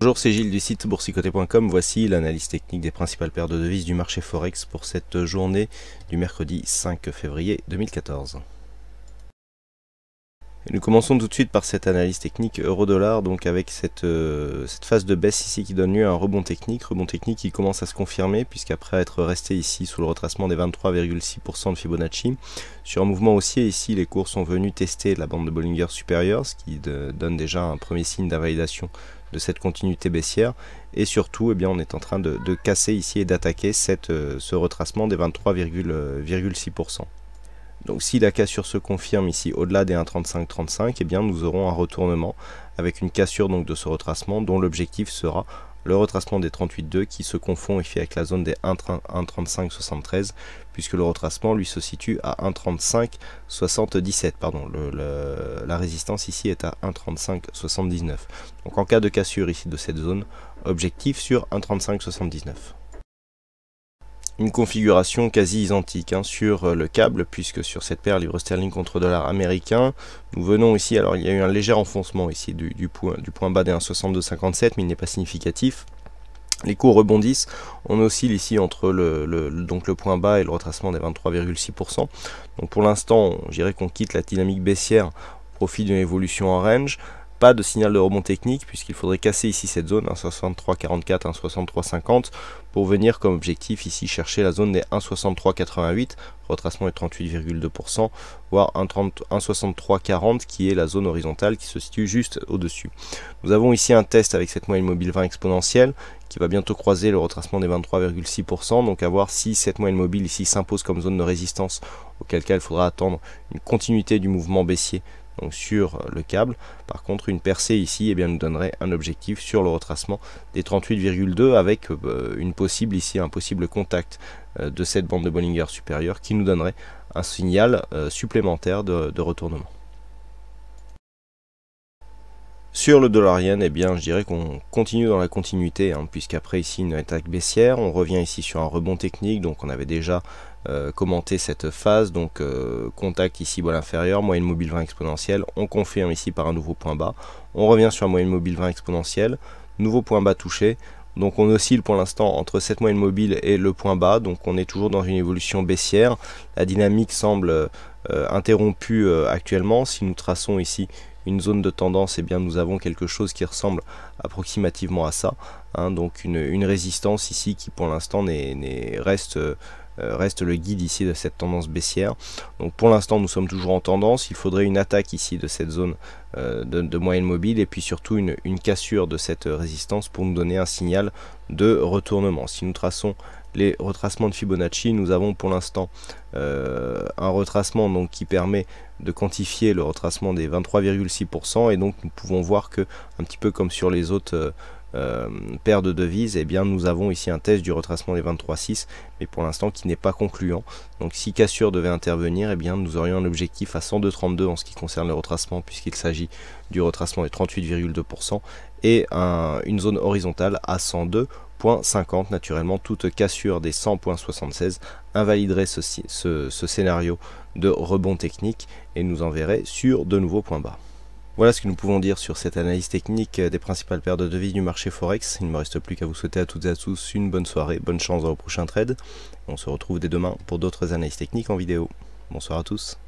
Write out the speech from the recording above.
Bonjour, c'est Gilles du site boursicoté.com. Voici l'analyse technique des principales paires de devises du marché Forex pour cette journée du mercredi 5 février 2014. Et nous commençons tout de suite par cette analyse technique euro-dollar, donc avec cette phase de baisse ici qui donne lieu à un rebond technique qui commence à se confirmer, puisqu'après être resté ici sous le retracement des 23,6% de Fibonacci, sur un mouvement haussier ici, les cours sont venus tester la bande de Bollinger supérieure, ce qui donne déjà un premier signe d'invalidation de cette continuité baissière, et surtout eh bien, on est en train de casser ici et d'attaquer ce retracement des 23,6%. Donc si la cassure se confirme ici au-delà des 1,3535, eh bien nous aurons un retournement avec une cassure donc de ce retracement dont l'objectif sera le retracement des 38,2 qui se confond ici avec la zone des 1,3573 puisque le retracement lui se situe à 1,3577. Pardon, la résistance ici est à 1,3579. Donc en cas de cassure ici de cette zone, objectif sur 1,3579. Une configuration quasi identique sur le câble, puisque sur cette paire livre sterling contre dollar américain, nous venons ici, alors il y a eu un léger enfoncement ici du point bas des 1,6257, mais il n'est pas significatif. Les cours rebondissent, on oscille ici entre le point bas et le retracement des 23,6%. Donc pour l'instant, je dirais qu'on quitte la dynamique baissière au profit d'une évolution en range. Pas de signal de rebond technique puisqu'il faudrait casser ici cette zone 1,6344, 1,6350 pour venir comme objectif ici chercher la zone des 1,6388, retracement est 38,2%, voire 1,6340 qui est la zone horizontale qui se situe juste au-dessus. Nous avons ici un test avec cette moyenne mobile 20 exponentielle qui va bientôt croiser le retracement des 23,6%, donc à voir si cette moyenne mobile ici s'impose comme zone de résistance, auquel cas il faudra attendre une continuité du mouvement baissier donc sur le câble. Par contre une percée ici eh bien, nous donnerait un objectif sur le retracement des 38,2 avec un possible contact de cette bande de Bollinger supérieure qui nous donnerait un signal supplémentaire de retournement. Sur le dollar-yen, eh bien, je dirais qu'on continue dans la continuité, puisqu'après ici une attaque baissière, on revient ici sur un rebond technique, donc on avait déjà commenté cette phase, donc contact ici bol inférieur, moyenne mobile 20 exponentielle, on confirme ici par un nouveau point bas, on revient sur la moyenne mobile 20 exponentielle, nouveau point bas touché, donc on oscille pour l'instant entre cette moyenne mobile et le point bas, donc on est toujours dans une évolution baissière, la dynamique semble interrompue actuellement. Si nous traçons ici une zone de tendance, eh bien nous avons quelque chose qui ressemble approximativement à ça, donc une résistance ici qui pour l'instant reste le guide ici de cette tendance baissière. Donc pour l'instant nous sommes toujours en tendance, il faudrait une attaque ici de cette zone de moyenne mobile et puis surtout une cassure de cette résistance pour nous donner un signal de retournement. Si nous traçons les retracements de Fibonacci, nous avons pour l'instant un retracement donc qui permet de quantifier le retracement des 23,6% et donc nous pouvons voir que un petit peu comme sur les autres paires de devises, eh bien nous avons ici un test du retracement des 23,6 mais pour l'instant qui n'est pas concluant. Donc si cassure devait intervenir, eh bien nous aurions un objectif à 102,32 en ce qui concerne le retracement puisqu'il s'agit du retracement des 38,2% et une zone horizontale à 102,50. Naturellement, toute cassure des 100,76 invaliderait ce scénario de rebond technique et nous enverrait sur de nouveaux points bas. Voilà ce que nous pouvons dire sur cette analyse technique des principales paires de devises du marché Forex. Il ne me reste plus qu'à vous souhaiter à toutes et à tous une bonne soirée, bonne chance dans vos prochains trades. On se retrouve dès demain pour d'autres analyses techniques en vidéo. Bonsoir à tous.